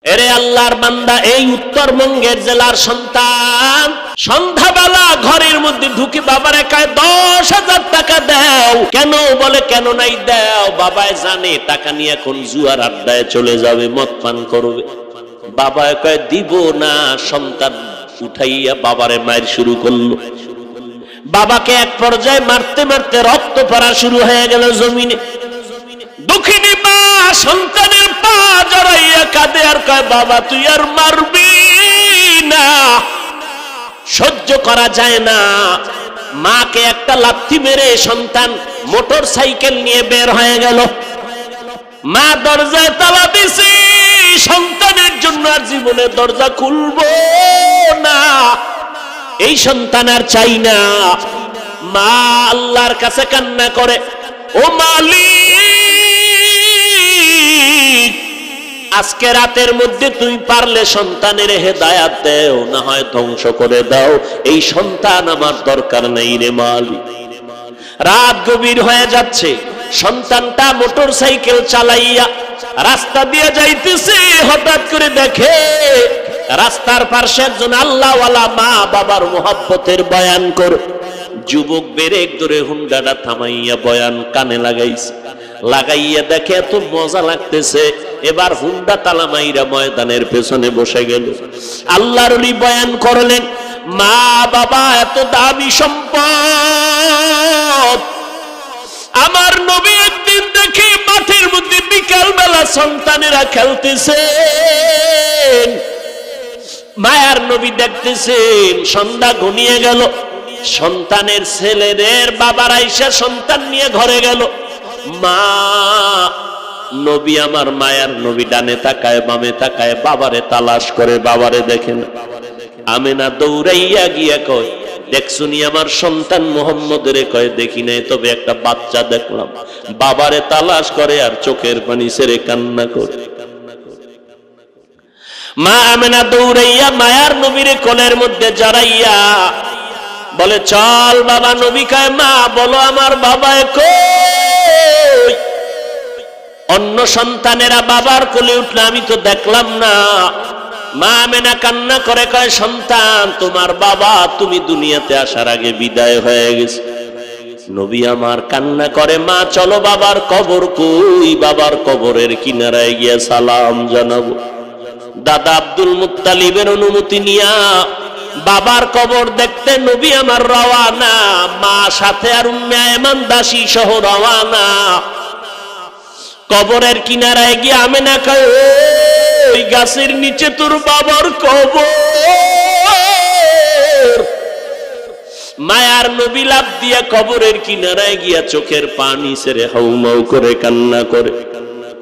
এরে আল্লাহর বান্দা, এই উত্তরবঙ্গের জেলার সন্তান সন্ধ্যাবেলা ঘরের মধ্যে ঢুকে বাবারে কয় 10,000 টাকা দাও। কেন? বলে কেন নাই দাও? বাবায় জানে টাকা নিয়ে এখন জুয়ার আড্ডায় চলে যাবে, মদ পান করবে। বাবায় কয় দিব না। সন্তান উঠাইয়া বাবারে মায়ের শুরু করলো। বাবাকে এক পর্যায়ে মারতে মারতে রক্ত পড়া শুরু হয়ে গেল জমিনে। দুঃখিনী মা সন্তানের পা জড়াইয়া কাঁদে আর কয় বাবা তুই আর মারবি না, সহ্য করা যায় না। মাকে একটা লাথি মেরে সন্তান মোটর সাইকেল নিয়ে বের হয়ে গেল। মা দরজায় তালা দিছে, সন্তানের জন্য আর জীবনে দরজা খুলবো না, এই সন্তান আর চাই না। মা আল্লাহর কাছে কান্না করে, ও মালিক, আজকে রাতের মধ্যে তুই পারলে সন্তানের হেদায়াত দেও, না হয় ধ্বংস করে দাও। এই সন্তান আমার দরকার নেই রে মালিক। রাত গভীর হয়ে যাচ্ছে, সন্তানটা মোটর সাইকেল চালাইয়া রাস্তা দিয়ে যাইতেছে। হঠাৎ করে দেখে রাস্তার পাশে একজন আল্লাহওয়ালা মা বাবার মোহাব্বতের বয়ান করে। যুবক ব্রেক ধরে হুন্ডাটা থামাইয়া বয়ান কানে লাগাইছে। লাগাইয়া দেখে এত মজা লাগতেছে, এবার হুন্ডা তালা মাইরা ময়দানের পেছনে বসে গেল। আল্লাহর ওলি বয়ান করলেন, মা বাবা এত দামি সম্পদ। আমার নবী একদিন দেখে মাঠের মধ্যে বিকাল বেলা সন্তানেরা খেলতেছে। মায়ার নবী দেখতেছেন সন্ধ্যা ঘনিয়ে গেল, সন্তানের ছেলেদের বাবার আইসা সন্তান নিয়ে ঘরে গেল। মা নবী আমার মায়ার নবী ডানে তাকায় বামে তাকায়, বাবারে তালাশ করে, বাবারে দেখেন। আমেনা দৌড়াইয়া গিয়া কয়, দেখছুনি আমার সন্তান মোহাম্মদের? কয় দেখি নাই, তবে একটা বাচ্চা দেখলাম। বাবারে তালাশ করে আর চোখের পানি ছেড়ে কান্না করে। মা আমেনা দৌড়াইয়া মায়ার নবীরে কোলের মধ্যে জড়াইয়া বলে, চল বাবা। নবী কয়, মা বলো আমার বাবায় কই? অন্য সন্তানেরা বাবার কোলে উঠলে আমি তো দেখলাম না। মা আমেনা কান্না করে কয়, সন্তান তোমার বাবা তুমি দুনিয়াতে আসার আগে বিদায় হয়ে গেছে। নবী আমার কান্না করে, মা চলো বাবার কবর কই? বাবার কবরের কিনারায় গিয়ে সালাম জানাবো। দাদা আব্দুল মুত্তালিবের অনুমতি নিয়া বাবার কবর দেখতে নবী আমার রওয়ানা। মা সাথে আর উম্মে আয়মান দাসী সহ রওয়ানা। কবরের কিনারায় গিয়ে আমেনা কয়, ওই গাছের নিচে তোর বাবার কবর। মায়ার নবী লাফ দিয়া কবরের কিনারায় গিয়া চোখের পানি ছেড়ে হাউমাউ করে কান্না করে।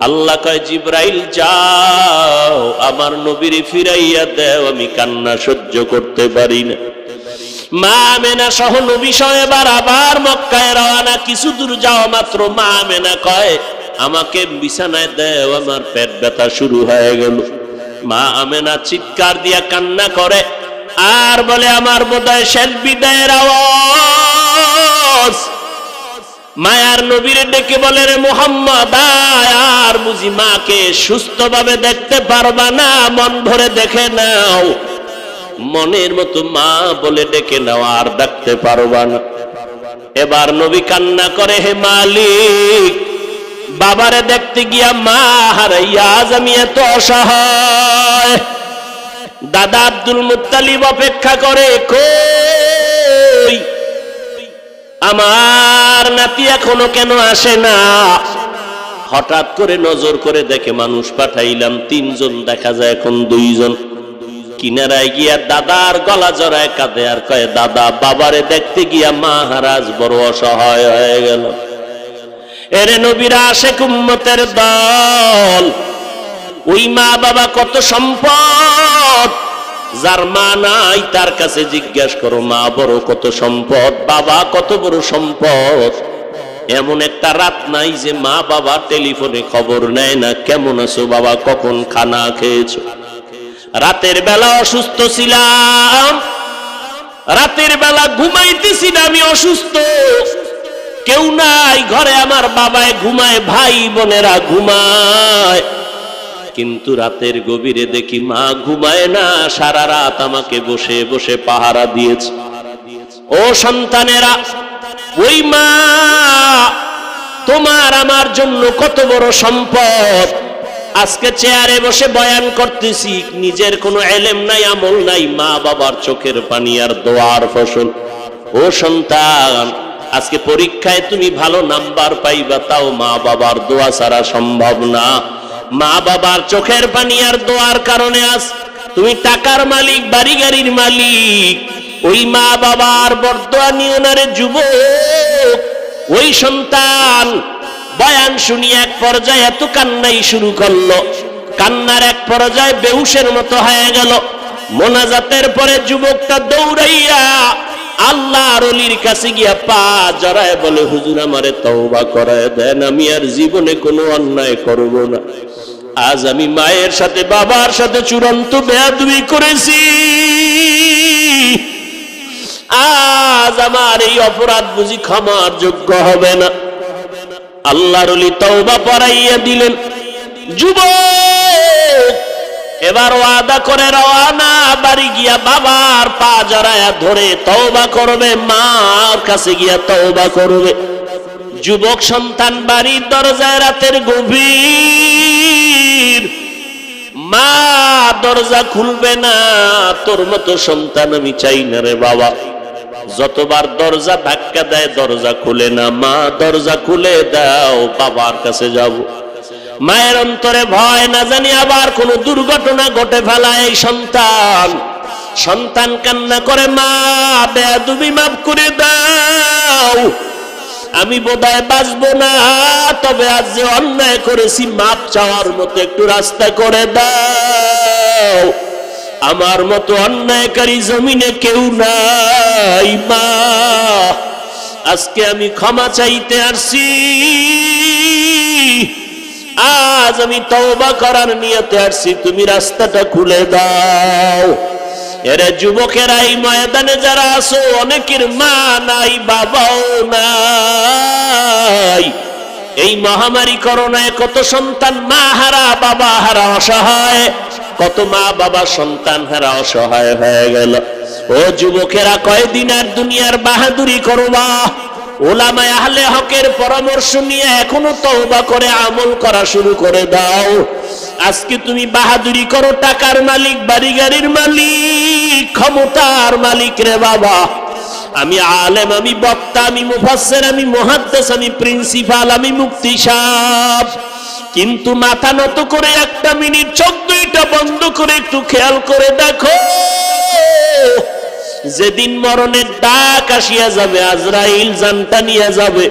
আল্লাহ কয়, জিব্রাইল যাও আমার নবীরে ফিরাইয়া দেও, আমি কান্না সহ্য করতে পারি না। মা আমেনা সহ নবী সহ এবার আবার মক্কায় রওনা। কিছু দূর যাওয়া মাত্র মা আমেনা কয়, আমাকে বিছানায় দেও, আমার পেট ব্যথা শুরু হয়ে গেল। মা আমেনা চিৎকার দিয়া কান্না করে আর বলে, আমার বোধহয় শেষ বিদায়ের আওয়াজ। মায়ার নবীরে ডেকে বলে, রে মুহাম্মদ আর বুঝি মাকে সুস্থভাবে দেখতে পারবা না? মন ভরে দেখে নাও। মনের মতো মা বলে ডেকে নাও, আর ডাকতে পারবা না। এবার নবী কান্না করে, হে মালিক, বাবারে দেখতে গিয়া মা হারাইয়া আজ আমি এত অসহায়। দাদা আব্দুল মুত্তালিব অপেক্ষা করে, কই আমার নাতি এখনো কেন আসে না? হঠাৎ করে নজর করে দেখে মানুষ পাঠাইলাম 3 জন, দেখা যায় এখন 2 জন। কিনারায় গিয়া দাদার গলা জড়ায় কাঁদে আর কয়, দাদা বাবারে দেখতে গিয়া মা হারাজ বড় অসহায় হয়ে গেল। এরে নবীরা আশেক উম্মতের দল, ওই মা বাবা কত সম্পদ। যার মা নাই তার কাছে জিজ্ঞাসা করো, মা বড় কত সম্পদ, বাবা কত বড় সম্পদ। এমন একটা রাত নাই যে মা বাবা টেলিফোনে খবর নেয় না, কেমন আছো বাবা, কখন খানা খেয়েছো। রাতের বেলা অসুস্থ ছিলাম, রাতের বেলা ঘুমাইতেছি না, আমি অসুস্থ, কেউ নাই ঘরে, আমার বাবায় ঘুমায়, ভাই বোনেরা ঘুমায়। কিন্তু রাতের গভীরে দেখি মা ঘুমায় না, সারা রাত আমাকে বসে বসে পাহারা দিয়েছে। ও সন্তানেরা, ওই মা তোমার আমার জন্য কত বড় সম্পদ। আজকে চেয়ারে বসে বয়ান করতেছি, নিজের কোনো এলেম নাই, আমল নাই, মা বাবার চোখের পানি আর দোয়ার ফসল। ও সন্তান, আজকে পরীক্ষায় তুমি ভালো নাম্বার পাইবা, তাও মা বাবার দোয়া ছাড়া সম্ভব না। মা বাবার চোখের পানি আর দোয়ার কারণে আজ তুমি টাকার মালিক, বাড়ি গাড়ির মালিক। ওই মা বাবার বরদোয়া নিও না রে যুবক। ওই সন্তান বয়ান শুনি এক পর্যায়ে এত কান্নাই শুরু করলো, কান্নার এক পর্যায়ে বেহুশের মতো হয়ে গেল। মোনাজাতের পরে যুবকটা দৌড়াইয়া আল্লাহর ওলির কাছে গিয়া পা জড়ায় বলে, হুজুর আমারে তওবা করায় দেন, আমি আর জীবনে কোনো অন্যায় করব না। আজ আমি মায়ের সাথে বাবার সাথে চূড়ান্ত বেয়াদবি করেছি, আজ আমার এই অপরাধ বুঝি ক্ষমার যোগ্য হবে না। আল্লাহর ওলি তওবা পড়াইয়া দিলেন। যুবক এবার ওয়াদা করে রওয়ানা, বাড়ি গিয়া বাবার পা জড়ায়া ধরে তওবা করবে, মার কাছে গিয়া তওবা করবে। যুবক সন্তান বাড়ির দরজায় রাতের গভীর, মা দরজা খুলবে না। তোর মতো সন্তান আমি চাই না রে বাবা। যতবার দরজা ধাক্কা দেয় দরজা খুলে না, মা দরজা খুলে দাও, বাবার কাছে যাব। মায়ের অন্তরে ভয়, না জানি আবার কোনো দুর্ঘটনা ঘটে ফেলায় এই সন্তান। সন্তান কান্না করে, মা বেয়াদবি মাফ করে দাও, আমি বোধহয় বাঁচবো না, তবে আজ যে অন্যায় করেছি মাপ চাওয়ার মতো একটু রাস্তা করে দাও। আমার মতো অন্যায়কারী জমিনে কেউ নাই মা, আজকে আমি ক্ষমা চাইতে আসছি, আজ আমি তওবা করার নিয়তে আসছি, তুমি রাস্তাটা খুলে দাও। এরে যুবকেরা, এই ময়দানে যারা আছো অনেকের মা নাই, বাবাও নাই। এই মহামারী করোনায় কত সন্তান মা হারা, বাবা হারা, অসহায়। কত মা বাবা সন্তান হারা অসহায় হয়ে গেল। ও যুবকেরা, কয়দিন আর দুনিয়ার বাহাদুরি করবা? ওলামায়ে আহলে হকের পরামর্শ নিয়ে এখনো তওবা করে আমল করা শুরু করে দাও। আজকে তুমি বাহাদুরি করো, টাকার মালিক, বাড়ি গাড়ির মালিক, ক্ষমতার মালিক রে বাবা। আমি আলেম, আমি বক্তা, আমি মুফাসসির, আমি মুহাদ্দিস, আমি প্রিন্সিপাল, আমি মুফতি সাহেব, কিন্তু মাথা নত করে একটা মিনিট চোখ দুইটা বন্ধ করে একটু খেয়াল করে দেখো, যেদিন মরণের ডাক আসিয়া যাবে, আজরাইল জানটা নিয়ে যাবে,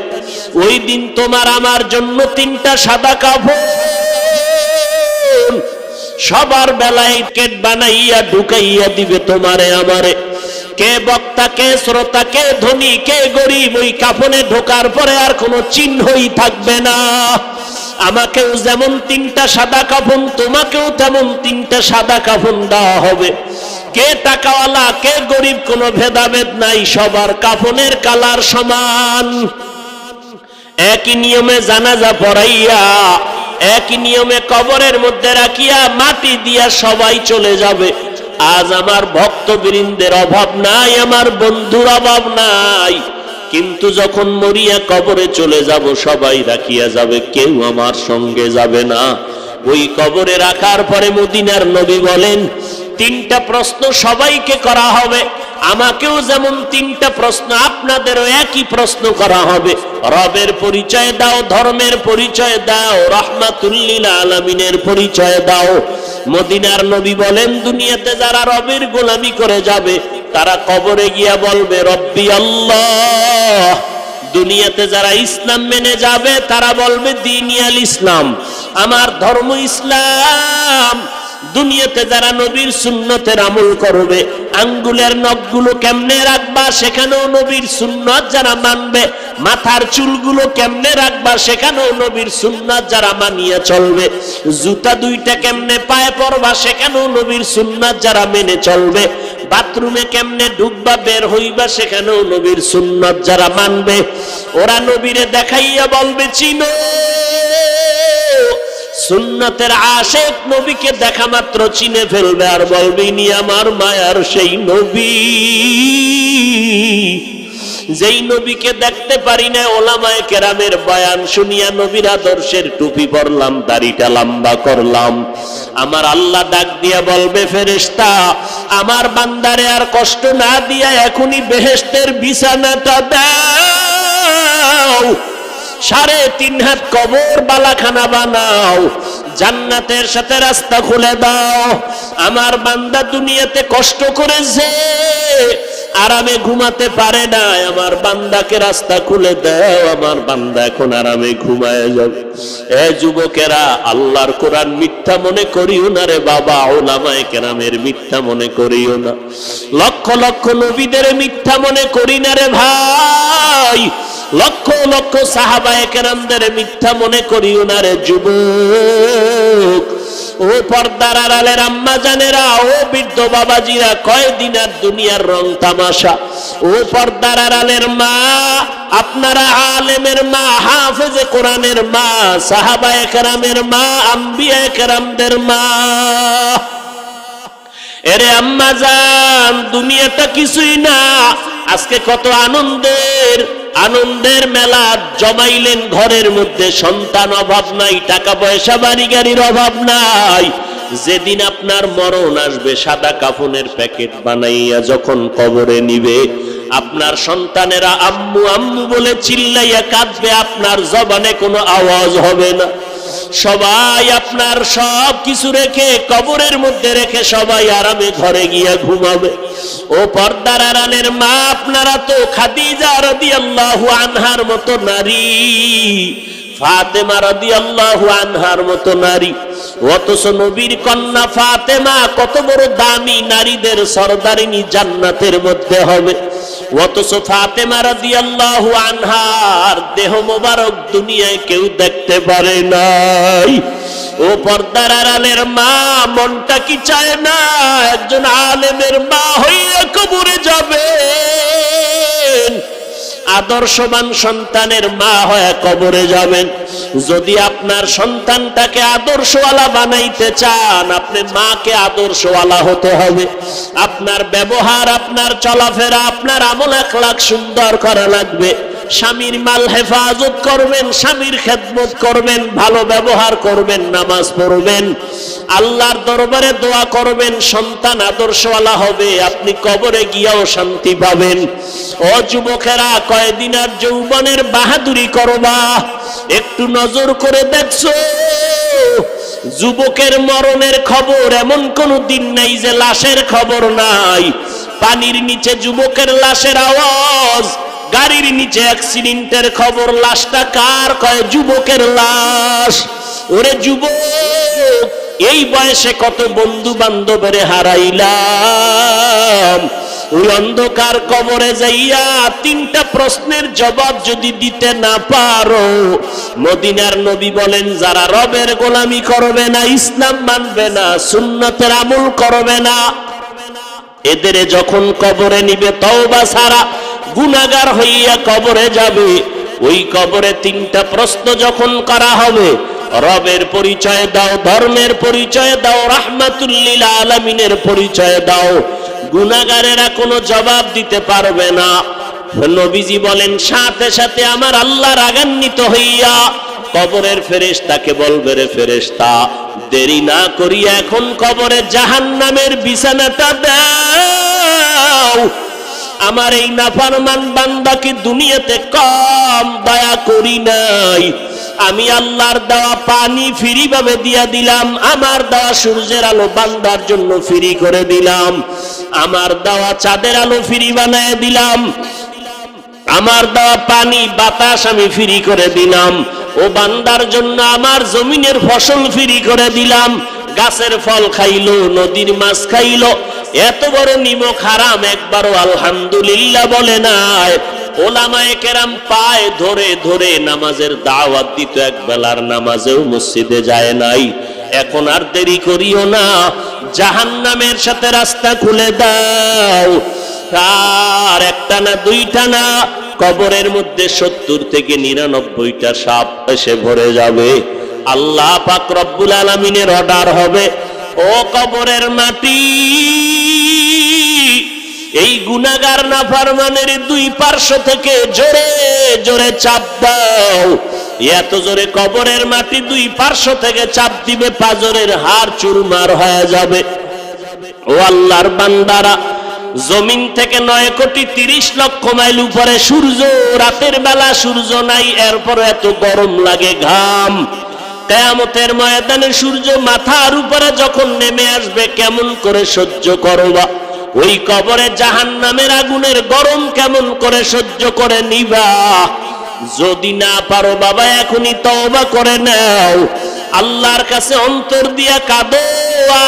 ওই দিন তোমার আমার জন্য তিনটা সাদা কাফন সবার বেলায় কেট বানাইয়া ঢুকাইয়া দিবে তোমারে আমারে। কে বক্তা, কে শ্রোতা, কে ধনী, কে গরিব, ওই কাফনে ঢোকার পরে আর কোনো চিহ্নই থাকবে না। আমাকেও যেমন তিনটা সাদা কাফন, তোমাকেও তেমন তিনটা সাদা কাফন দেওয়া হবে। কে টাকাওয়ালা, কে গরিব, কোনো ভেদাভেদ নাই, সবার কাফনের কালার সমান। একই নিয়মে জানাজা পড়াইয়া, একই নিয়মে কবরের মধ্যে রাখিয়া মাটি দিয়া সবাই চলে যাবে। আজ আমার ভক্তবৃন্দের অভাব নাই, আমার বন্ধুর অভাব নাই, কিন্তু যখন মরিয়া কবরে চলে যাব সবাই রাখিয়া যাবে, কেউ আমার সঙ্গে যাবে না। ওই কবরে রাখার পরে মদিনার নবী বলেন, তিনটা প্রশ্ন সবাইকে করা হবে। আমাকেও যেমন তিনটা প্রশ্ন, আপনাদেরও একই প্রশ্ন করা হবে। রবের পরিচয় দাও, ধর্মের পরিচয় দাও, রাহমাতুল লিল আলামিনের পরিচয় দাও। মদিনার নবী বলেন, দুনিয়াতে যারা রবের গোলামি করে যাবে তারা কবরে গিয়া বলবে রব্বি আল্লাহ। দুনিয়াতে যারা ইসলাম মেনে যাবে তারা বলবে দীনিয়াল ইসলাম, আমার ধর্ম ইসলাম। দুনিয়াতে যারা নবীর সুন্নতের আমল করবে, আঙ্গুলের নখগুলো কেমনে রাখবা সেখানেও নবীর সুন্নত যারা মানবে, মাথার চুলগুলো কেমনে রাখবা সেখানেও নবীর সুন্নত যারা মানিয়ে চলবে, জুতা দুইটা কেমনে পায়ে পরবা সেখানেও নবীর সুন্নত যারা মেনে চলবে, বাথরুমে কেমনে ঢুকবা বের হইবা সেখানেও নবীর সুন্নত যারা মানবে, ওরা নবীরে দেখাইয়া বলবে চিনো। সুন্নতের আশিক নবীকে দেখা মাত্র চিনে ফেলবে আর বলবে ইনি আমার মায়ার সেই নবী। যেই নবীকে দেখতে পারি না, ওলামায়ে কেরামের বয়ান শুনিয়া নবীর আদর্শের টুপি পরলাম, দাড়িটা লম্বা করলাম, আমার আল্লাহ ডাক দিয়া বলবে ফেরেশতা আমার বান্দারে আর কষ্ট না দিয়া এখনই বেহেশতের বিছানাটা দাও, 3.5 হাত কবর বালাখানা বানাও, জান্নাতের সাথে রাস্তা খুলে দাও। আমার বান্দা দুনিয়াতে কষ্ট করেছে, আরামে ঘুমাতে পারে না, আমার বান্দাকে রাস্তা খুলে দাও, আমার বান্দা এখন আরামে ঘুমায় যাবে। এ যুবকেরা, আল্লাহর কোরআন মিথ্যা মনে করিও না রে বাবা, উলামায়ে কেরামের মিথ্যা মনে করিও না, লক্ষ লক্ষ নবীদের মিথ্যা মনে করি না রে ভাই, লক্ষ লক্ষ সাহাবায়ে কেরামদের মিথ্যা মনে করিও না রে যুবক। ও পর্দার আড়ালের আম্মা জানেরা, ও বৃদ্ধ বাবাজিরা, কয়দিন আর দুনিয়ার রং তামাশা। ও পর্দার আড়ালের মা, আপনারা আলেমের মা, হাফেজে কোরআনের মা, সাহাবায়ে কেরামের মা, আম্বিয়ায়ে কেরামদের মা, এরে আম্মা জান, দুনিয়াটা কিছুই না। আজকে কত আনন্দের মেলা জমাইলেন ঘরের মধ্যে, সন্তান অভাব নাই, টাকা পয়সা বাড়ি গাড়ির অভাব নাই। যেদিন আপনার মরণ আসবে, সাদা কাফনের প্যাকেট বানাইয়া যখন কবরে নিবে, আপনার সন্তানেরা আম্মু আম্মু বলে চিল্লাইয়া কাঁদবে, আপনার জবানে কোনো আওয়াজ হবে না। সবাই আপনার সব কিছু রেখে, কবরের মধ্যে রেখে সবাই আরামে ঘরে গিয়া ঘুমাবে। ও পর্দার আড়ালের মা, আপনারা তো খাদিজা রাদিয়াল্লাহু আনহার মতো নারী, ফাতেমা রাদিয়াল্লাহু আনহার মতো নারী, অথচ নবীর কন্যা ফাতেমা কত বড় দামি, নারীদের সরদারিনী জান্নাতের মধ্যে হবে, অথচ ফাতেমা রাদিয়াল্লাহু আনহার দেহ মোবারক দুনিয়ায় কেউ দেখতে পারে নাই। ও পর্দার আড়ালের মা, মনটা কি চায় না একজন আলেমের মা হইয়া কবরে যাবেন, আদর্শবান সন্তানের মা হয়ে কবরে যাবেন? যদি আপনার সন্তানটাকে আদর্শওয়ালা বানাইতে চান, আপনি মাকে আদর্শওয়ালা হতে হবে। আপনার ব্যবহার, আপনার চলাফেরা, আপনার আমল আখলাক সুন্দর করা লাগবে। স্বামীর মাল হেফাজত করবেন, স্বামীর খেদমত করবেন, ভালো ব্যবহার করবেন, নামাজ পড়বেন, আল্লাহর দরবারে দোয়া করবেন, সন্তান আদর্শওয়ালা হবে, আপনি কবরে গিয়াও শান্তি পাবেন। ও যুবকেরা, কয়দিন আর যৌবনের বাহাদুরি করবা? একটু নজর করে দেখছো যুবকের মরণের খবর এমন কোন দিন নাই যে লাশের খবর নাই। পানির নিচে যুবকের লাশের আওয়াজ, গাড়ির নিচে অ্যাক্সিডেন্টের খবর, লাশটা কার? কয় যুবকের লাশ। ওরে যুবক, এই বয়সে কত বন্ধু বান্ধবের হারাইলাম। ওই অন্ধকার কবরে যাইয়া 3টা প্রশ্নের জবাব যদি দিতে না পারো, মদিনার নবী বলেন, যারা রবের গোলামি করবে না, ইসলাম মানবে না, সুন্নতের আমল করবে না, এদের যখন কবরে নিবে তওবা ছাড়া গুনাহগার হইয়া কবরে যাবে। ওই কবরে 3টা প্রশ্ন যখন করা হবে, রবের পরিচয় দাও, ধর্মের পরিচয় দাও, রাহমাতুল লিল আলামিনের পরিচয় দাও, গুনাহগারেরা কোনো জবাব দিতে পারবে না। নবীজি বলেন, সাথে সাথে আমার আল্লাহ রাগান্বিত হইয়া কবরের ফেরেশতাকে বলবে, রে ফেরেশতা, দেরি না করিয়া এখন কবরে জাহান্নামের বিছানাটা দাও। আমার এই নাফরমান বান্দাকে দুনিয়াতে কম দয়া করি নাই, আমি আল্লাহর দেওয়া পানি ফ্রি ভাবে দিয়া দিলাম, আমার দেওয়া সূর্যের আলো বান্দার জন্য ফ্রি করে দিলাম, আমার দেওয়া চাঁদের আলো ফ্রি বানায় দিলাম, আমার দেওয়া পানি বাতাস আমি ফ্রি করে দিলাম। ও বান্দার জন্য আমার জমিনের ফসল ফ্রি করে দিলাম, গাছের ফল খাইলো, নদীর মাছ খাইলো, এত বড় নিমক হারাম একবারও আলহামদুলিল্লাহ বলে নাই। ওলামায়ে কেরাম পায়ে ধরে ধরে নামাজের দাওয়াত দিত, এক বেলার নামাজেও মসজিদে যায় নাই। এখন আর দেরি করিও না, জাহান্নামের সাথে রাস্তা খুলে দাও। আর একটা না, 2টা না, কবরের মধ্যে 70 থেকে 99টা সাপ এসে ভরে যাবে। আল্লাহ পাক রব্বুল আলামিনের অর্ডার হবে, ও কবরের মাটি, এই গুনাহগার নাফরমানের দুই পার্শ্ব থেকে জোরে জোরে চাপ দাও। এত জোরে কবরের মাটি দুই পার্শ্ব থেকে চাপ দিবে, পাজরের হাড় চুরমার হয়ে যাবে। ও আল্লাহর বান্দারা, জমিন থেকে 9,30,00,000 মাইল উপরে সূর্য, রাতের বেলা সূর্য নাই, এরপর এত গরম লাগে, ঘাম। কিয়ামতের ময়দানে সূর্য মাথার উপরে যখন নেমে আসবে, কেমন করে সহ্য করবা? ওই কবরে জাহান্নামের আগুনের গরম কেমন করে সহ্য করে নিবা? যদি না পারো বাবা, এখনই তওবা করে নাও, আল্লাহর কাছে অন্তর দিয়া কাঁদো,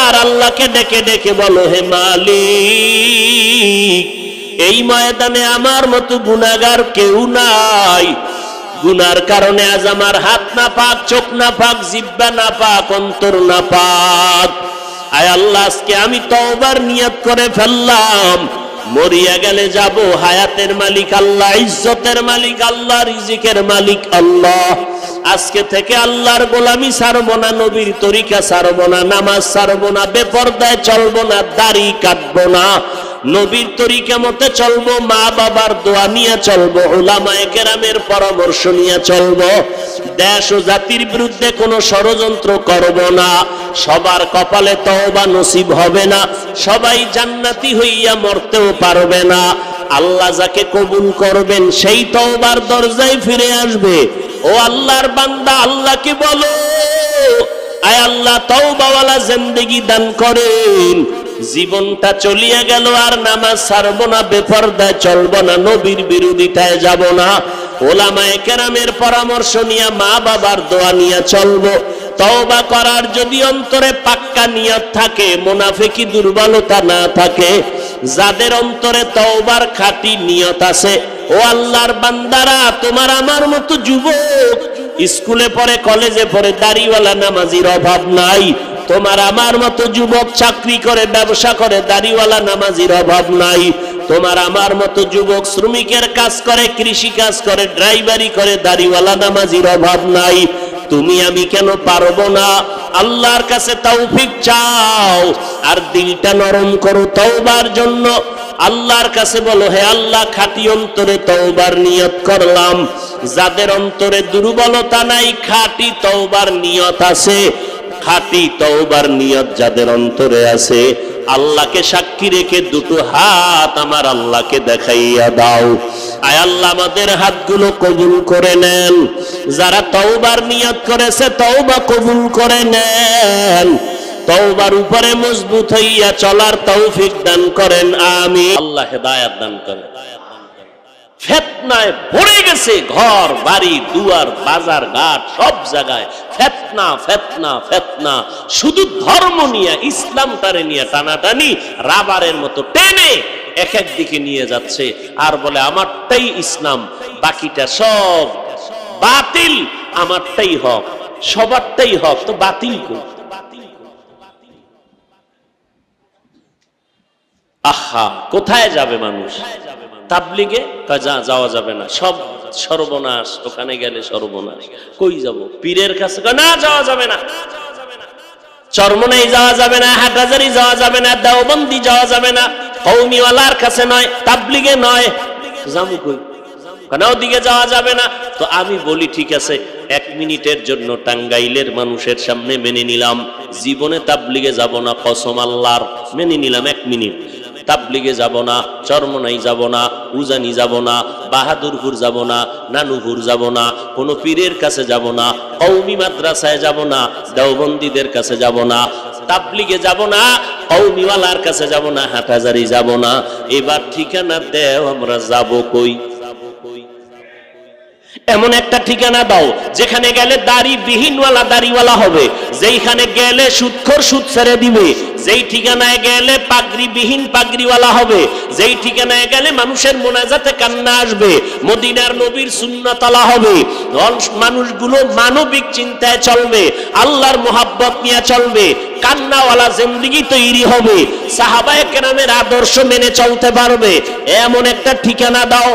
আর আল্লাহকে ডেকে ডেকে বলো, হে মালিক, এই ময়দানে আমার মতো গুনাহগার কেউ নাই। গুনার কারণে আজ আমার হাত না পাক, চোখ না পাক, জিহ্বা না পাক, অন্তর না পাক। আয় আল্লাহ, আজকে আমি তওবার নিয়ত করে ফেললাম। মরিয়া গেলে যাব, হায়াতের মালিক আল্লাহ, ইজ্জতের মালিক আল্লাহ, রিজিকের মালিক আল্লাহ। আজকে থেকে আল্লাহর গোলামি ছাড়বো না, নবীর তরিকা ছাড়বো না, নামাজ ছাড়বো না, বেপরদায় চলবো না, দাড়ি কাটবো না, নবীর তরিকা মতে চলবো, মা বাবার দোয়া নিয়ে চলবো, উলামায়ে কেরামের পরামর্শ নিয়ে চলবো। দেশ ও জাতির বিরুদ্ধে কোনো ষড়যন্ত্র করব না। সবার কপালে তওবা নসিব হবে না, সবাই জান্নাতি হইয়া মরতেও পারবে না। আল্লাহ যাকে কবুল করবেন সেই তওবার দরজায় ফিরে আসবে। ও আল্লাহর বান্দা, আল্লাহকে বলো, আয় আল্লাহ তওবাওয়ালা জিন্দেগি দান করেন। জীবনটা চলিয়ে গেল, আর নামাজ ছাড়বো না, বেপরদায় চলবো না, নবীর বিরোধিতায় যাব না, ওলামায়ে কেরামের পরামর্শ নিয়ে, মা বাবার দোয়া নিয়ে চলবো। তওবা করার যদি অন্তরে পাক্কা নিয়ত থাকে, মুনাফিকি দুর্বলতা না থাকে, যাদের অন্তরে তওবার খাঁটি নিয়ত আছে, ও আল্লাহর বান্দারা, তোমার আমার মতো যুবক স্কুলে পড়ে, কলেজে পড়ে, দাড়িওয়ালা নামাজির অভাব নাই। তোমার আমার মতো যুবক চাকরি করে, ব্যবসা করে, দাড়িওয়ালা নামাজির অভাব নাই। তোমার আমার মতো যুবক শ্রমিকের কাজ করে, কৃষি কাজ করে, ড্রাইভারি করে, দাড়িওয়ালা নামাজির অভাব নাই। তুমি আমি কেন পারবো না? আল্লাহর কাছে তৌফিক চাও, আর দিলটা নরম করো তওবার জন্য। আল্লাহর কাছে বলো, হে আল্লাহ, খাঁটি অন্তরে তওবার নিয়ত করলাম। যাদের অন্তরে দুর্বলতা নাই, খাঁটি তওবার নিয়ত আছে, খাঁটি তওবার নিয়ত যাদের অন্তরে আছে, আল্লাহকে সাক্ষী রেখে দুটো হাত আমার আল্লাহকে দেখাইয়া দাও। আয় আল্লাহ, আমাদের হাতগুলো কবুল করে নেন। যারা তওবার নিয়ত করেছে, তওবা কবুল করে নেন। তওবার উপরে মজবুত হইয়া চলার তৌফিক দান করেন, আমিন। আল্লাহ হেদায়েত দান করেন। ফিতনায় ভরে গেছে ঘর বাড়ি, দুয়ার, বাজার ঘাট, সব জায়গায় ফিতনা ফিতনা ফিতনা। শুধু ধর্ম নিয়ে, ইসলামটারে নিয়ে টানাটানি, রাবারের মতো টেনে এক এক দিকে নিয়ে যাচ্ছে, আর বলে আমারটাই ইসলাম, বাকিটা সব বাতিল, আমারটাই হক, সবারটাই হক। তো বাতিল কই? আহা, কোথায় যাবে মানুষ? তাবলিগে যাওয়া যাবে না, সব সর্বনাশ, ওখানে গেলে সর্বনাশ। কই যাব? পীরের কাছে না যাওয়া যাবে না, চরমনাই যাওয়া যাবে না, হাটহাজারী যাওয়া যাবে না, দেওবন্দি যাওয়া যাবে না, কওমিওয়ালার কাছে নয়, তাবলিগে নয়, যাবো কই? কেন ওদিকে যাওয়া যাবে না? তো আমি বলি, ঠিক আছে, 1 মিনিটের জন্য টাঙ্গাইলের মানুষের সামনে মেনে নিলাম, জীবনে তাবলিগে যাব না, কসম আল্লাহর, মেনে নিলাম 1 মিনিট। তাবলিগে যাব না, চরমনাই যাব না, উজানি যাব না, বাহাদুরপুর যাব না, নানুপুর যাব না, কোনো পীরের কাছে যাব না, কওমি মাদ্রাসায় যাব না, দেওবন্দীদের কাছে যাব না, তাবলিগে যাব না, কওমিওয়ালার কাছে যাব না, হাটহাজারী যাব না। এবার ঠিকানা দেও, আমরা যাব কই? এমন একটা ঠিকানা দাও যেখানে গেলে দাড়ি বিহীনওয়ালা দাড়িওয়ালা হবে, যেইখানে গেলে সুদখোর সুদ ছেড়ে দিবে, যেই ঠিকানায় গেলে পাগড়ি বিহীন পাগড়িওয়ালা হবে, যেই ঠিকানায় গেলে মানুষের মোনাজাতে কান্না আসবে, মদিনার নবীর সুন্নাত আলা হবে, মানুষগুলো মানবিক চিন্তায় চলবে, আল্লাহর মোহাব্বত নিয়ে চলবে, কান্নাওয়ালা জিন্দেগি তৈরি হবে, সাহাবায়ে কেরামের আদর্শ মেনে চলতে পারবে। এমন একটা ঠিকানা দাও।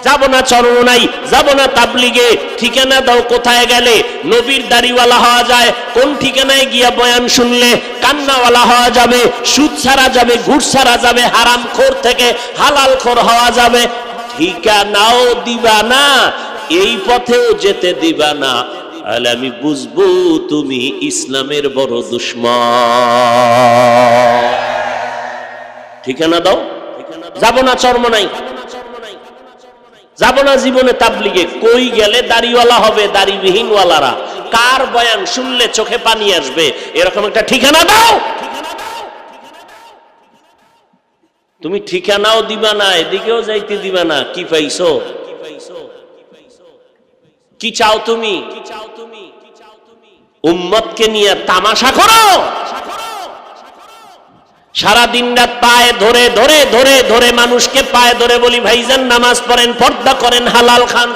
যাব না চরমনাই, যাব না তাবলিগে। ঠিকানা দাও কোথায় গেলে নবীর দাড়িওয়ালা হওয়া যায়, কোন ঠিকানায় গিয়া বয়ান শুনলে কান্নাওয়ালা হওয়া যাবে, সুদ ছাড়া যাবে, ঘুষ ছাড়া যাবে, হারামখোর থেকে হালালখোর হওয়া যাবে। ঠিকানাও দিবা না, এই পথেও যেতে দিবা না, তাহলে আমি বুঝবো তুমি ইসলামের বড় দুশমন। ঠিকানা দাও, যাব না চরমনাই, যাব না জীবনে তাবলিগে। কই গেলে দাড়িওয়ালা হবে, দাড়িবিহীনওয়ালারা কার বয়ান শুনলে চোখে পানি আসবে, এরকম একটা ঠিকানা দাও। তুমি ঠিকানাও দিবা না, এদিকেও যাইতে দিবা না। কি পাইছো? কি চাও তুমি? উম্মতকে নিয়ে তামাশা করো, সারা দিন রাত পায়ে ধরে ধরে ধরে ধরে মানুষকে পায়ে ধরে বলি ভাইজান নামাজ পড়েন, পর্দা করেন, হালাল খান।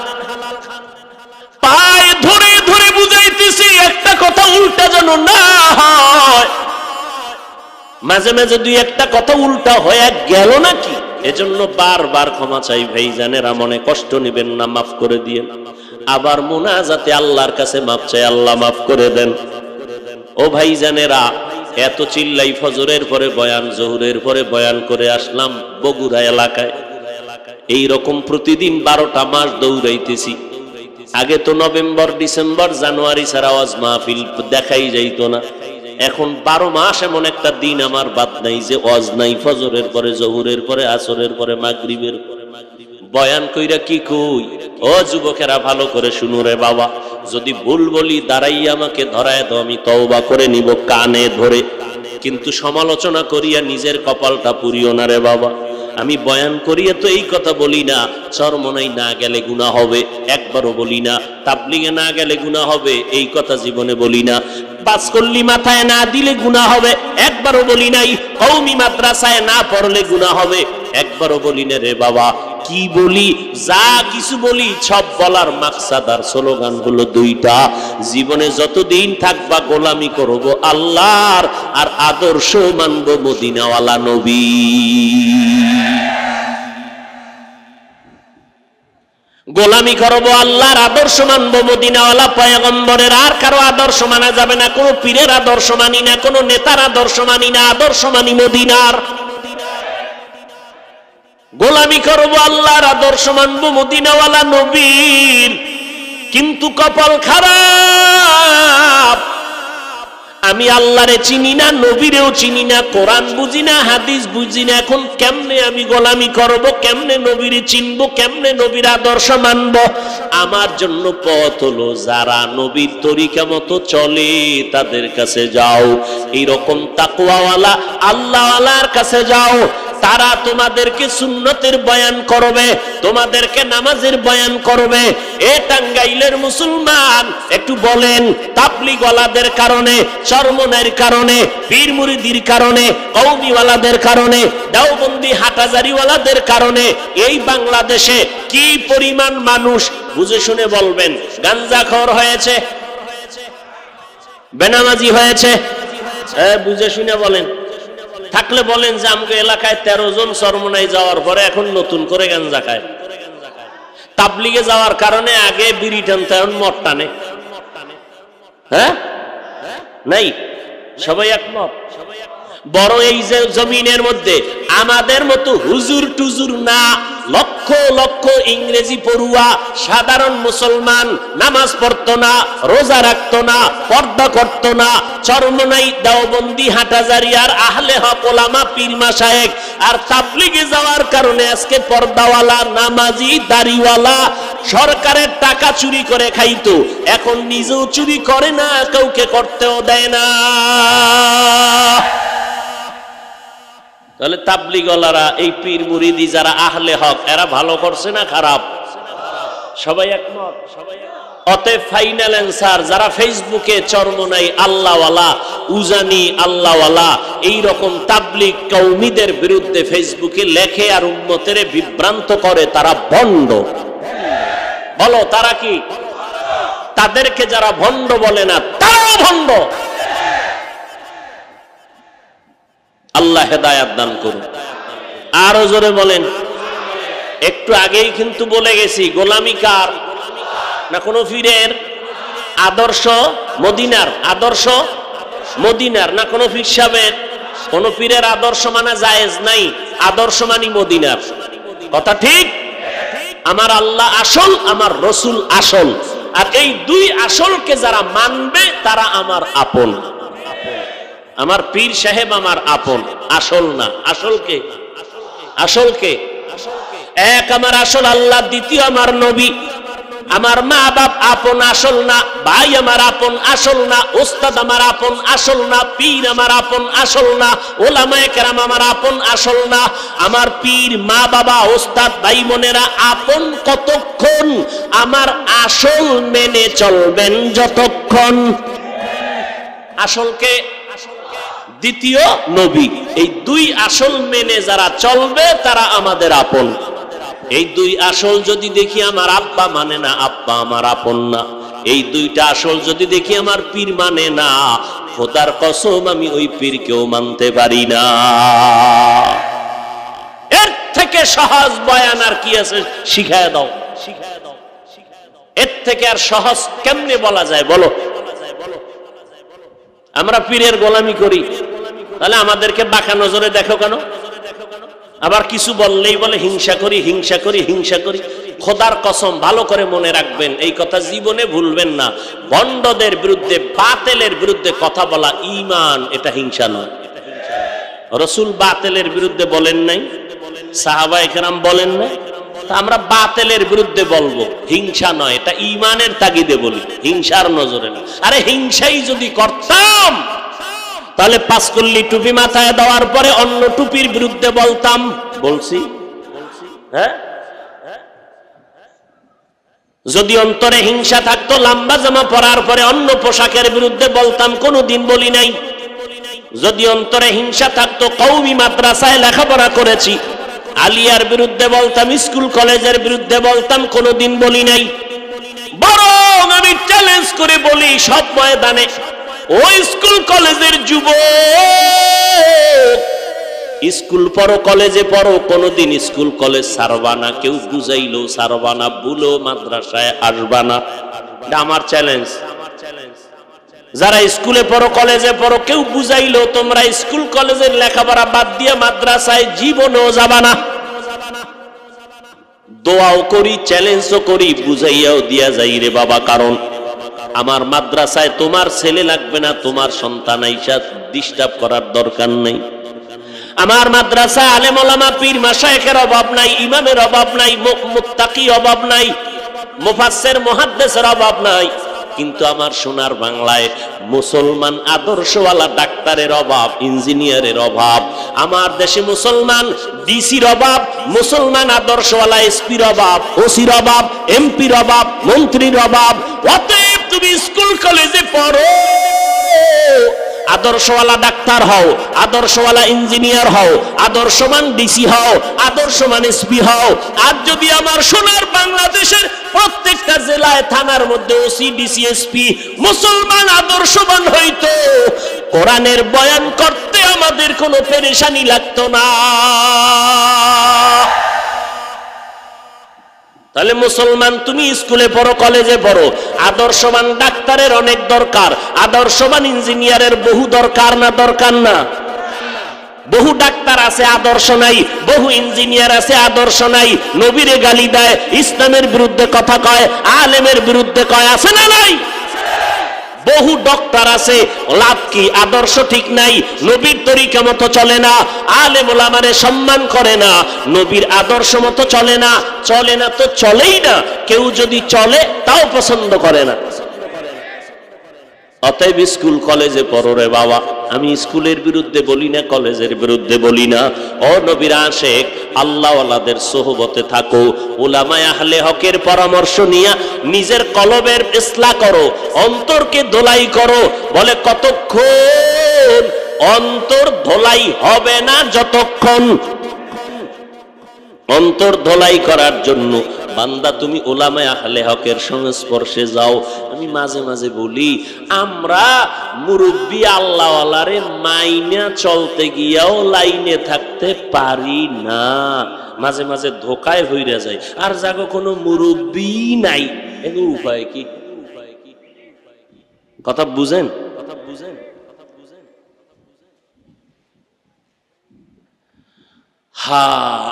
পায়ে ধরে ধরে বুঝাইতেছি একটা কথা উল্টা যেন না হয়। মাঝে মাঝে দুই একটা কথা উল্টা হয়ে গেল নাকি, এজন্য বারবার ক্ষমা চাই ভাইজানেরা, মনে কষ্ট নেবেন না, মাফ করে দিয়েন। আবার মুনাজাতে আল্লাহর কাছে মাফ চাই, আল্লাহ মাফ করে দেন। ও ভাইজানেরা, এত চিল্লাই ফজরের পরে বয়ান, জোহরের পরে বয়ান করে আসলাম বগুড়া এলাকায়। এই রকম প্রতিদিন 12টা মাস দৌড়াইতেছি। আগে তো নভেম্বর, ডিসেম্বর, জানুয়ারি ছাড়া ওয়াজ মাহফিল দেখাই যাইতো না। এখন 12 মাস এমন একটা দিন আমার বাদ নাই যে ওয়াজ নাই। ফজরের পরে, জোহরের পরে, আসরের পরে, মাগরিবের পরে বয়ান কইরা কি কই। ও যুবকেরা ভালো করে শুনো রে বাবা, যদি ভুল বলি দাঁড়াইয়া আমাকে ধরায় দাও, আমি তওবা করে নিব কানে ধরে। কিন্তু সমালোচনা করিয়া নিজের কপালটা পুরিও না রে বাবা। আমি বয়ান করিয়া তো এই কথা বলি না চরমনাই না গেলে গুনাহ হবে, একবারও বলি না তাবলিগে না গেলে গুনাহ হবে, এই কথা জীবনে বলি না। পাঁচকল্লি মাথায় না দিলে গুনাহ হবে, একবারও বলি নাই। কওমি মাদ্রাসায় না পড়লে গুনাহ হবে, একবারও বলি না রে বাবা। কি বলি, যা কিছু বলি সব বলার মাকসাদ আর স্লোগান হলো দুইটা। জীবনে যতদিন থাকবা গোলামি করব আল্লাহর, আর আদর্শ মানব মদিনাওয়ালা নবী। গোলামি করব আল্লাহর, আদর্শ মানব মদিনাওয়ালা পয়গম্বরের। আর কারো আদর্শ মানা যাবে না, কোনো পীরের আদর্শ মানি না, কোনো নেতার আদর্শ মানি না, আদর্শ মানি মদিনার। গোলামি করব আল্লাহর, আদর্শ মানব মদিনাওয়ালা নবীর। কিন্তু কপাল খারাপ, আমি আল্লাহরে চিনি না, নবীরেও চিনি না, কোরআন বুঝি না, হাদিস বুঝি না। এখন কেমনে আমি গোলামি করব, কেমনে নবীরে চিনব, কেমনে নবীর আদর্শ মানব? আমার জন্য পথ হলো যারা নবীর তরিকা মতো চলে তাদের কাছে যাও। এইরকম তাকওয়াওয়ালা আল্লাহওয়ালার কাছে যাও। তারা তোমাদেরকে সুন্নতের বয়ান করবে, তোমাদেরকে নামাজের বয়ান করবে। এ টাঙ্গাইলের মুসলমান একটু বলেন, তাবলিগওয়ালাদের কারণে, চরমনাইয়ের কারণে, পীর মুরিদির কারণে, কওমিওয়ালাদের কারণে, দেওবন্দি হাটাজারিওয়ালাদের কারণে এই বাংলাদেশে কি পরিমাণ মানুষ, বুঝে শুনে বলবেন, গাঞ্জাখোর হয়েছে, বেনামাজি হয়েছে। বুঝে শুনে বলেন, থাকলে বলেন যে আমাকে এলাকায় 13 জন চরমনাই যাওয়ার পরে এখন নতুন করে গাঞ্জা খায়। তাবলিগে যাওয়ার কারণে আগে বিড়ি টানতে, এখন মদ টানে। হ্যাঁ, নাই? সবাই একমত? বড় এই যে জমিনের মধ্যে আমাদের মতো হুজুর টুজুর না, লক্ষ লক্ষ ইংরেজি পড়ুয়া সাধারণ মুসলমান নামাজ পড়তো না, রোজা রাখতো না, পর্দা করতো না। চরমনাই, দেওবন্দি, হাটাজারিয়ার আহলে হক ওলামা, পীর মাশায়েখ আর তাবলিগে যাওয়ার কারণে আজকে পর্দাওয়ালা, নামাজি, দাড়িওয়ালা সরকারের টাকা চুরি করে খাইতো, এখন নিজেও চুরি করে না, কাউকে করতেও দেয় না। তাহলে তাবলিগওয়ালারা, এই পীর মুরিদি যারা আহলে হক, এরা ভালো করছে না খারাপ? সবাই একমত? অতএব ফাইনাল অ্যান্সার, যারা ফেসবুকে চরমনাই আল্লাহওয়ালা, উজানি আল্লাহওয়ালা এইরকম তাবলিগ কওমিদের বিরুদ্ধে ফেসবুকে লেখে আর উম্মতের বিভ্রান্ত করে, তারা ভণ্ড। বলো তারা কি? তাদেরকে যারা ভণ্ড বলে না তারাও ভণ্ড। আল্লাহ হেদায়াত দান করুন। আরো জোরে বলেন। একটু আগেই কিন্তু বলে গেছি, গোলামি কার? না কোনো পীরের? আদর্শ মদিনার, আদর্শ মদিনার, না কোনো পীর সাহেবের? কোন পীরের আদর্শ মানা জায়েজ নাই, আদর্শ মানি মদিনার। কথা ঠিক? আমার আল্লাহ আসল, আমার রসুল আসল, আর এই দুই আসলকে যারা মানবে তারা আমার আপন। আমার পীর সাহেব আমার আপন, আসল না। আসলকে, আসলকে এক আমার আসল আল্লাহ, দ্বিতীয় আমার নবী। আমার মা বাপ আপন, আসল না। ভাই আমার আপন, আসল না। ওস্তাদ আমার আপন, আসল না। পীর আমার আপন, আসল না। ওলামায়ে কেরাম আমার আপন, আসল না। আমার পীর, মা বাবা, ওস্তাদ, ভাই বোনেরা আপন কতক্ষণ? আমার আসল মেনে চলবেন যতক্ষণ। আসলকে, দ্বিতীয় নবী, এই দুই আসল মেনে যারা চলবে তারা আমাদের আপন। এই দুই আসল যদি দেখি আমার আব্বা মানে না, আব্বা আমার আপন না। এই দুইটা আসল যদি দেখি আমার পীর মানে না, খোদার কসম আমি ওই পীরকেও মানতে পারি না। এর থেকে সহজ বয়ান আর কি আছে? শিখায় দাও, শিখায় দাও। এর থেকে আর সহজ কেমনে বলা যায় বলো? আমরা পীরের গোলামি করি, তাহলে আমাদেরকে বাঁকা নজরে দেখো কেন? আবার কিছু বললেই বলে হিংসা করি, হিংসা করি, হিংসা করি। খোদার কসম ভালো করে মনে রাখবেন, এই কথা জীবনে ভুলবেন না। ভণ্ডদের বিরুদ্ধে, বাতিলের বিরুদ্ধে কথা বলা ঈমান, এটা হিংসা নয়। রাসূল বাতিলের বিরুদ্ধে বলেন নাই, সাহাবায়ে কেরাম বলেন নাই, তা আমরা বাতিলের বিরুদ্ধে বলবো, হিংসা নয়। এটা ঈমানের তাগিদে বলি, হিংসার নজরে না। আরে হিংসাই যদি করতাম তাহলে পাঁচকল্লি টুপি মাথায় দেওয়ার পরে অন্য টুপির বিরুদ্ধে বলতাম। বলছি? হ্যাঁ, যদি অন্তরে হিংসা থাকতো লম্বা জামা পরার পরে অন্য পোশাকের বিরুদ্ধে বলতাম, কোনোদিন বলি নাই। যদি অন্তরে হিংসা থাকতো, কওমি মাদ্রাসায় লেখাপড়া করেছি, আলিয়ার বিরুদ্ধে বলতাম, স্কুল কলেজের বিরুদ্ধে বলতাম, কোনোদিন বলি নাই। বরং আমি চ্যালেঞ্জ করে বলি সব ময়দানে, ওই স্কুল কলেজের যুবক, স্কুল পড়ো, কলেজে পড়ো, কোনোদিন স্কুল কলেজ ছাড়বা না। কেউ বুঝাইলো ছাড়বা না, ভুলো মাদ্রাসায় আসবা না। এটা আমার চ্যালেঞ্জ। যারা স্কুলে পড়ো, কলেজে পড়ো, কেউ বুঝাইলো তোমরা স্কুল কলেজের লেখাপড়া বাদ দিয়ে মাদ্রাসায় জীবনেও যাবা না। দোয়াও করি, চ্যালেঞ্জও করি, বুঝাইয়াও দিয়া যাই রে বাবা, কারণ আমার মাদ্রাসায় তোমার ছেলে লাগবে না, তোমার সন্তান আইসা ডিস্টার্ব করার দরকার নেই। আমার মাদ্রাসায় আলেম ওলামা, পীর মাশায়েখের অভাব নাই, ইমামের অভাব নাই, মুত্তাকি অভাব নাই, মুফাসসির মুহাদ্দিসের অভাব নাই। কিন্তু আমার সোনার বাংলায় মুসলমান আদর্শওয়ালা ডাক্তারের অভাব, ইঞ্জিনিয়ারের অভাব। আমার দেশে মুসলমান ডিসির অভাব, মুসলমান আদর্শওয়ালা এসপির অভাব, ওসির অভাব, এমপির অভাব, মন্ত্রীর অভাব। অতএব তুমি স্কুল কলেজে পড়ো, আদর্শওয়ালা ডাক্তার হও, আদর্শওয়ালা ইঞ্জিনিয়ার হও, আদর্শমান ডিসি হও, আদর্শমান এসপি হও। আর যদি আমার সোনার বাংলাদেশের প্রত্যেকটা জেলায়, থানার মধ্যে ওসি, ডিসি, এসপি মুসলমান আদর্শবান হইতো, কোরআনের বয়ান করতে আমাদের কোনো পেরেশানি লাগতো না। তাহলে মুসলমান তুমি স্কুলে পড়ো, কলেজে পড়ো, আদর্শবান ডাক্তারের অনেক দরকার, আদর্শবান ইঞ্জিনিয়ারের বহু দরকার না? দরকার না? বহু ডাক্তার আছে আদর্শ নাই, বহু ইঞ্জিনিয়ার আছে আদর্শ নাই, নবীরে গালি দেয়, ইসলামের বিরুদ্ধে কথা কয়, আলেমের বিরুদ্ধে কয়, আছে না নাই? বহু ডক্টর আছে, লাভ কি? আদর্শ ঠিক নাই, নবীর তরিকা মতো চলে না, আলেম ওলামারে সম্মান করে না, নবীর আদর্শ মতো চলে না। চলে না তো চলেই না, কেউ যদি চলে তাও পছন্দ করে না। অতএব স্কুল কলেজে পড়ো রে বাবা। আমি স্কুলের বিরুদ্ধে বলি না, কলেজের বিরুদ্ধে বলি না। ও নবীর আশিক, আল্লাহওয়ালাদের সোহবতে থাকো, উলামায়ে আহলে হকের পরামর্শ নিয়ে নিজের কলবের ইসলাহ করো, অন্তরকে ধোলাই করো। বলে কতক্ষণ? অন্তর ধোলাই হবে না যতক্ষণ। অন্তর ধোলাই করার জন্য বান্দা তুমি উলামায়ে আহলে হকের সংস্পর্শে যাও। আমি মাঝে মাঝে বলি, আমরা মুরব্বি আল্লাহওয়ালারে মাইনা চলতে গিয়াও লাইনে থাকতে পারি না, মাঝে মাঝে ধোকায় হইরা যায়। আর যাগো কোনো মুরব্বি নাই, এগুলো উপায় কি? কথা বুঝেন?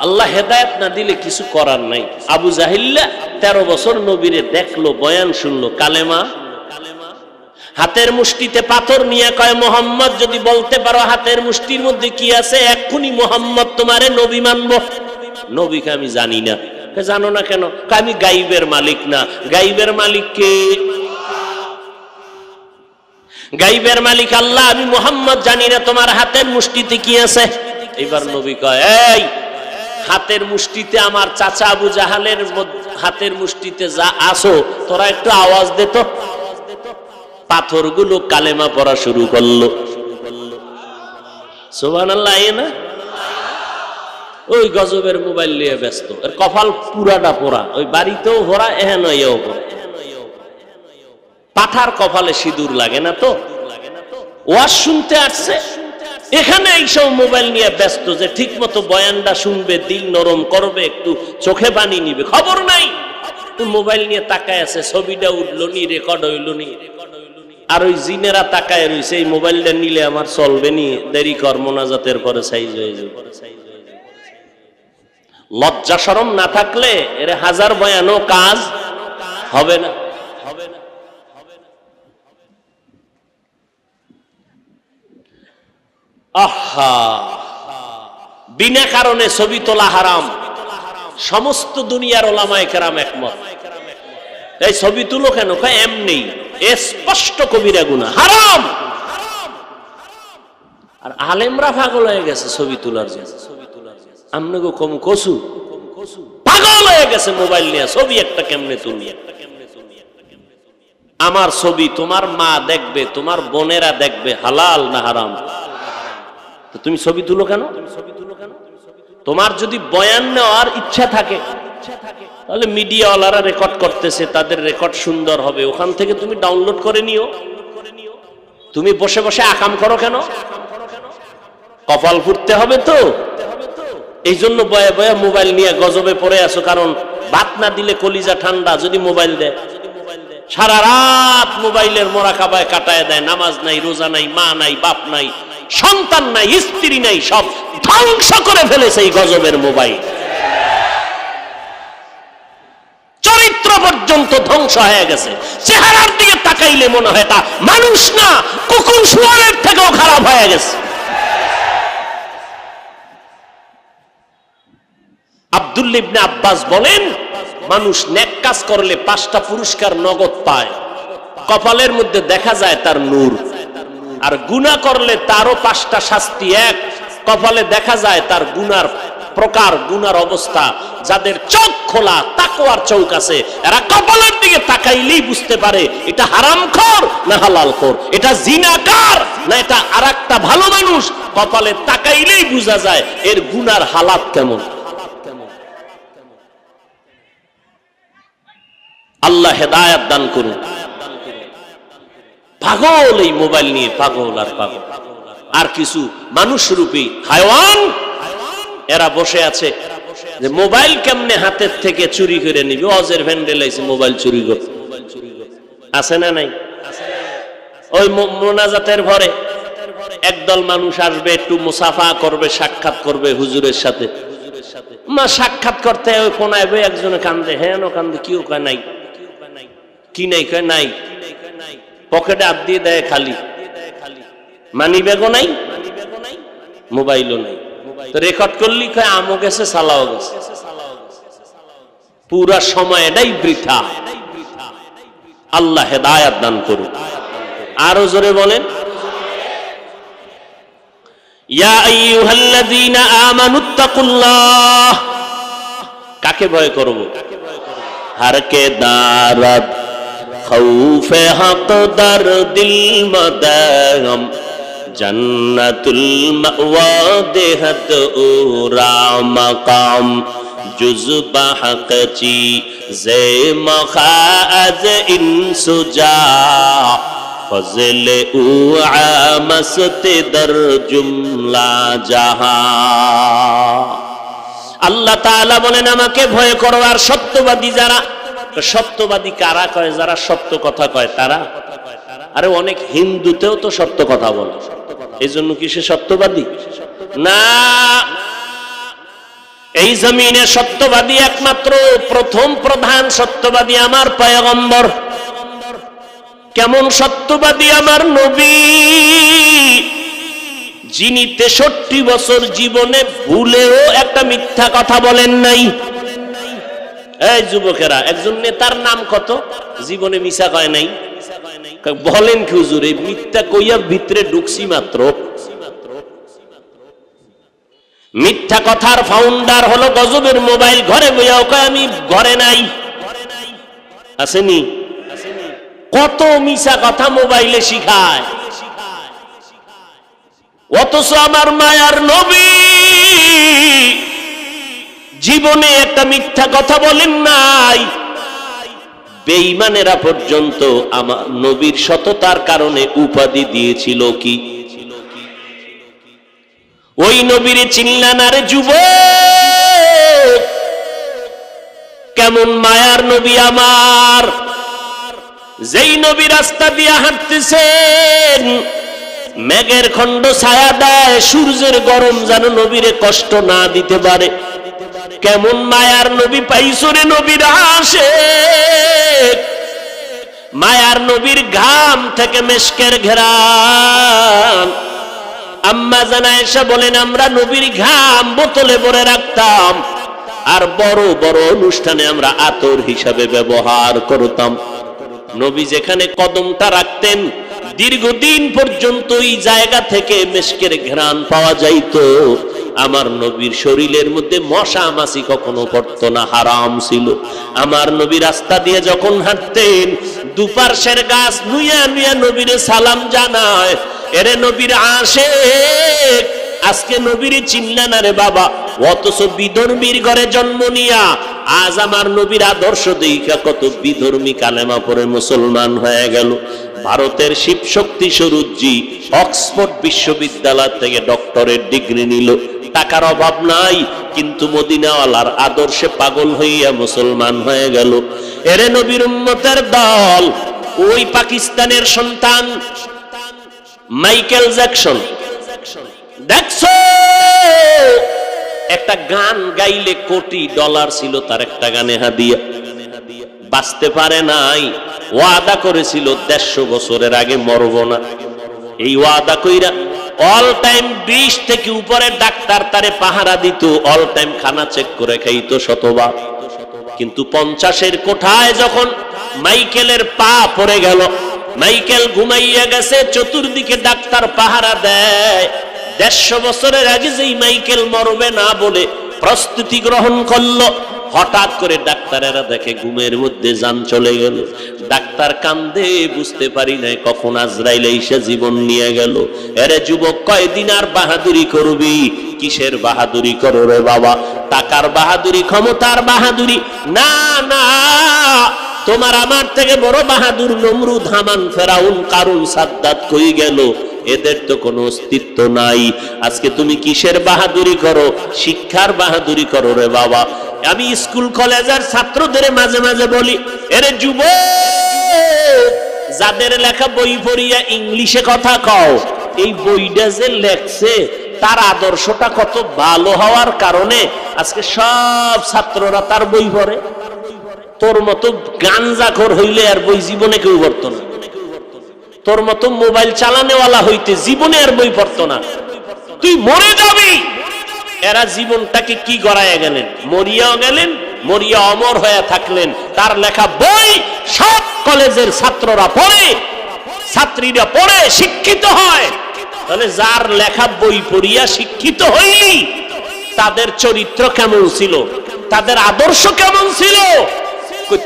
আল্লাহ হেদায়েত না দিলে কিছু করার নাই। আবু জাহিল্লা 13 বছর নবীরে দেখলো, বয়ান শুনলো, কালেমা হাতের মুষ্টিতে পাথর নিয়ে কয়, মোহাম্মদ যদি বলতে পারো হাতের মুষ্টির মধ্যে কি আছে, এক্ষুনি মোহাম্মদ তোমারে নবী মানবো। নবীকে আমি জানি না। জানো না কেন? আমি গাইবের মালিক না। গাইবের মালিক কে? গাইবের মালিক আল্লাহ। আমি মোহাম্মদ জানি না তোমার হাতের মুষ্টিতে কি আছে। এবার নবী কয়, এই হাতের মুষ্টিতে আমার চাচা আবু জাহালের হাতের মুষ্টিতে যা আসো, তোরা একটু আওয়াজ দে তো। পাথরগুলো কালেমা পড়া শুরু করলো। সুবহানাল্লাহ। না ওই গজবের মোবাইল নিয়ে ব্যস্ত, এর কপাল পুরাটা পোড়া, ওই বাড়িতেও ভরা, এহেন এও ভরা। পাঠার কপালে সিঁদুর লাগে না তো? ওয়াজ শুনতে আসছে, এখানে এইসব মোবাইল নিয়ে ব্যস্ত, যে ঠিক মতো বয়ানটা শুনবে, দিল নরম করবে, একটু চোখে পানি নিবে, খবর নাই। মোবাইল নিয়ে তাকায় আছে, ছবিটা উঠলো নি, রেকর্ড হইলো নি। আর ওই জিনেরা তাকায় রইছে, এই মোবাইলটা নিলে আমার চলবে নি, দেরি কর, মোনাজাতের পরে সাইজ হয়ে যাবে। লজ্জা শরম না থাকলে এর হাজার বয়ানও কাজ হবে না। আহা, বিনা কারণে ছবি তোলা হারাম। সমস্ত দুনিয়ার ওলামায়ে কেরাম একমত। এই ছবি তুলো কেন? কয় এমনি, স্পষ্ট কবিরা গুনাহ, হারাম। আর আলেমরা পাগল হয়ে গেছে ছবি তোলার জন্য। আমনে গো কম কসু পাগল হয়ে গেছে মোবাইল নিয়ে, ছবি একটা কেমনে তুলি। আমার ছবি তোমার মা দেখবে, তোমার বোনেরা দেখবে, হালাল না হারাম? তুমি ছবি তুলো কেন? তোমার যদি বয়ান নেওয়ার ইচ্ছা থাকে, তাহলে মিডিয়াওয়ালারা রেকর্ড করতেছে, তাদের রেকর্ড সুন্দর হবে, ওখান থেকে তুমি ডাউনলোড করে নিও। তুমি বসে বসে আকাম করো কেন? কপাল ফুটতে হবে তো। এই জন্য বয়ে বয়ে মোবাইল নিয়ে গজবে পড়ে আসো। কারণ ভাত না দিলে কলিজা ঠান্ডা, যদি মোবাইল দেয় সারা রাত মোবাইলের মোরাকাবায় কাটায় দেয়। নামাজ নাই, রোজা নাই, মা নাই, বাপ নাই, সন্তান নাই, স্ত্রী নাই, সব ধ্বংস করে ফেলেছে এই গজবের মোবাইল। চরিত্র পর্যন্ত ধ্বংস হয়ে গেছে। চেহারার দিকে তাকাইলে মনে হয় তা মানুষ না, কুকুর শুয়ারের থেকেও খারাপ হয়ে গেছে। আব্দুল্লাহ ইবনে আব্বাস বলেন, মানুষ নেক কাজ করলে 5টা পুরস্কার নগদ পায়। কপালের মধ্যে দেখা যায় তার নূর। আর গুনাহ করলে তারও 5টা শাস্তি। এক, কপালে দেখা যায় তার গুনার প্রকার, গুনার অবস্থা। যাদের চোখ খোলা, তাকওয়ার চোখ আছে, এরা কপালের দিকে তাকাইলেই বুঝতে পারে এটা হারামখোর না হালালখোর, এটা জিনাকার না এটা আরেকটা ভালো মানুষ। কপালে তাকাইলেই বোঝা যায় এর গুনার হালাত কেমন। আল্লাহ হেদায়েত দান করুন। পাগল এই মোবাইল নিয়ে, পাগল আর পাগল। আর কিছু মানুষ রূপী হায়ওয়ান, এরা বসে আছে যে মোবাইল কেমনে হাতের থেকে চুরি করে নিবে। অজের ভ্যান্ডেল আইছে মোবাইল চুরি করতে, আছে না নাই? ওই মোনাজাতের ঘরে একদল মানুষ আসবে, একটু মুসাফা করবে, সাক্ষাৎ করবে হুজুরের সাথে। মা সাক্ষাৎ করতে ওই কোনায় বই একজনে কান্দে, হ্যাঁ কান্দে, কিও কয় নাই, কি নাই, কয় নাই। পকেটে হাত দিয়ে দেয় খালি, মানি ব্যাগও নাই, মোবাইলও নাই। রেকর্ড করলি কয় আমও গেছে, সালাও গেছে। পুরা সময় এটাই বৃথা। আল্লাহ হেদায়েত দান করুন। আরো জোরে বলেন, ইয়া আইয়ুহাল্লাযীনা আমানুত্তাকুল্লাহ। কাকে ভয় করব? হারকে দারাত খৌফে হক দার দিল মদাম জান্নাতুল মাওয়া দেহত উরা মাকাম জুজবা হাকচি জে মখাজ ইনসুজা ফজলে উ আমসতে দর জুমলা জাহা। আল্লাহ তাআলা বলেন আমাকে ভয় করো আর সত্যবাদী যারা। সত্যবাদী কারা কয়? যারা সত্য কথা কয় তারা। আরে অনেক হিন্দুতেও তো সত্য কথা বলে, এই জন্য কি সে সত্যবাদী? না, এই জমিনে সত্যবাদী একমাত্র প্রথম প্রধান সত্যবাদী আমার পয়গম্বর। কেমন সত্যবাদী? আমার নবী, যিনি 63 বছর জীবনে ভুলেও একটা মিথ্যা কথা বলেন নাই। এই যুবকেরা, একজন নেতার নাম কত জীবনে মিথ্যা কয় নাই? বলেন কি হুজুর? এই মিথ্যা কইয়া ভিতরে ঢুকছি মাত্র। মিথ্যা কথার ফাউন্ডার হলো গজবের মোবাইল। ঘরে বইয়াও কয় আমি ঘরে নাই। আসেনি? কত মিছা কথা মোবাইলে শিখায়। অথচ আমার মায়ার নবী জীবনে একটা মিথ্যা কথা বলেন নাই। বেঈমানেরা পর্যন্ত আমার নবীর সততার কারণে উপাধি দিয়েছিল কি? ওই নবীর চিনলেন আরে যুবক, কেমন মায়ার নবী আমার। যেই নবী রাস্তা দিয়ে হাঁটতেছেন, মেঘের খণ্ড ছায়া দেয়, সূর্যের গরম যেন নবীরে কষ্ট না দিতে পারে। কেমন মায়ার নবী পাইছো রে নবীর আশিক। মায়ার নবীর ঘাম থেকে মেশকের ঘেরান। আম্মা জান আয়েশা বলেন আমরা নবীর ঘাম বোতলে ভরে রাখতাম, আর বড় বড় অনুষ্ঠানে আমরা আতর হিসাবে ব্যবহার করতাম। নবী যেখানে কদমটা রাখতেন, দীর্ঘদিন পর্যন্ত এই জায়গা থেকে মেশকের ঘ্রাণ পাওয়া যাইত। আমার নবীর শরীরের মধ্যে মশা মাছি কখনো পড়তো না, হারাম ছিল। আমার নবী রাস্তা দিয়ে যখন হাঁটতেন, দুপার্শ্বের গাছ নুইয়া নুইয়া নবীরে সালাম জানায়, এরে নবীর আশিক, আজকে নবীরে চিনলেন না রে বাবা। অথচ বিধর্মীর ঘরে জন্ম নিয়া আজ আমার নবীর আদর্শ দেখা কত বিধর্মী কালেমা পড়ে মুসলমান হয়ে গেল। ভারতের শিবশক্তি স্বরূপজি অক্সফোর্ড বিশ্ববিদ্যালয় থেকে ডক্টরেট ডিগ্রি নিল। টাকার অভাব নাই, কিন্তু মদিনাওয়ালার আদর্শে পাগল হইয়া মুসলমান হয়ে গেল। এরে নবীর উম্মতের দল, ওই পাকিস্তানের সন্তান মাইকেল জ্যাকসন, দেখছো একটা গান গাইলে $1 কোটি ছিল তার একটা গানে হাদিয়া। বাঁচতে পারে নাই, ওয়াদা করেছিল 150 বছরের আগে মরব না। এই ওয়াদা কইরা অল টাইম 20 থেকে উপরে ডাক্তার তারে পাহারা দিত, অল টাইম খানা চেক করে খাইতো শতবার। কিন্তু 50-এর কোঠায় যখন মাইকেলের পা পড়ে গেল, মাইকেল ঘুমাইয়া গেছে, চতুর্দিকে ডাক্তার পাহারা দেয়। 150 বছরের আগে যেই মাইকেল মরবে না বলে প্রস্তুতি গ্রহণ করলো, হঠাৎ করে ডাক্তারেরা দেখে ঘুমের মধ্যে জান চলে গেল। ডাক্তার কান্দে, বুঝতে পারি নাই কখন আজরাইল এসে জীবন নিয়ে গেল। এরে যুবক, কয়দিন আর বাহাদুরি করবি? কিসের বাহাদুরি করো রে বাবা? টাকার বাহাদুরি, ক্ষমতার বাহাদুরি না, না। তোমার আমার থেকে বড় বাহাদুর নমরুদ, হামান, ফেরাউন, কারুন, সাদ্দাত কই গেল? এদের তো কোনো অস্তিত্ব নাই। আজকে তুমি কিসের বাহাদুরি করো? শিক্ষার বাহাদুরি করো রে বাবা। আমি স্কুল কলেজের ছাত্রদের মাঝে মাঝে বলি, এরে যুবক, যাদের লেখা বই পড়িয়া ইংলিশে কথা কও, এই বইটা যে লেখছে তার আদর্শটা কত ভালো হওয়ার কারণে আজকে সব ছাত্ররা তার বই পড়ে। তোর মতো গাঞ্জাখোর হইলে আর বই জীবনে কেউ পড়তো না। তোর মতো মোবাইল চালানেওয়ালা হইতে জীবনে আর বই পড়তো না। তুই মরে যাবি। এরা জীবনটাকে কি গড়াইয়া গেলেন, মরিয়াও গেলেন, মরিয়া অমর হয়ে থাকলেন। তার লেখা বই সব কলেজের ছাত্ররা পড়ে, ছাত্রীরা পড়ে, শিক্ষিত হয়। তাহলে যার লেখা বই পড়িয়া শিক্ষিত হইলি, তাদের চরিত্র কেমন ছিল, তাদের আদর্শ কেমন ছিল?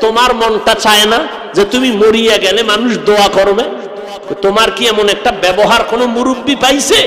তোমার মনটা চায় না যে তুমি মরিয়া গেলে মানুষ দোয়া করবে? তোমার কি এমন একটা ব্যবহার কোন মুরব্বী পাইছে?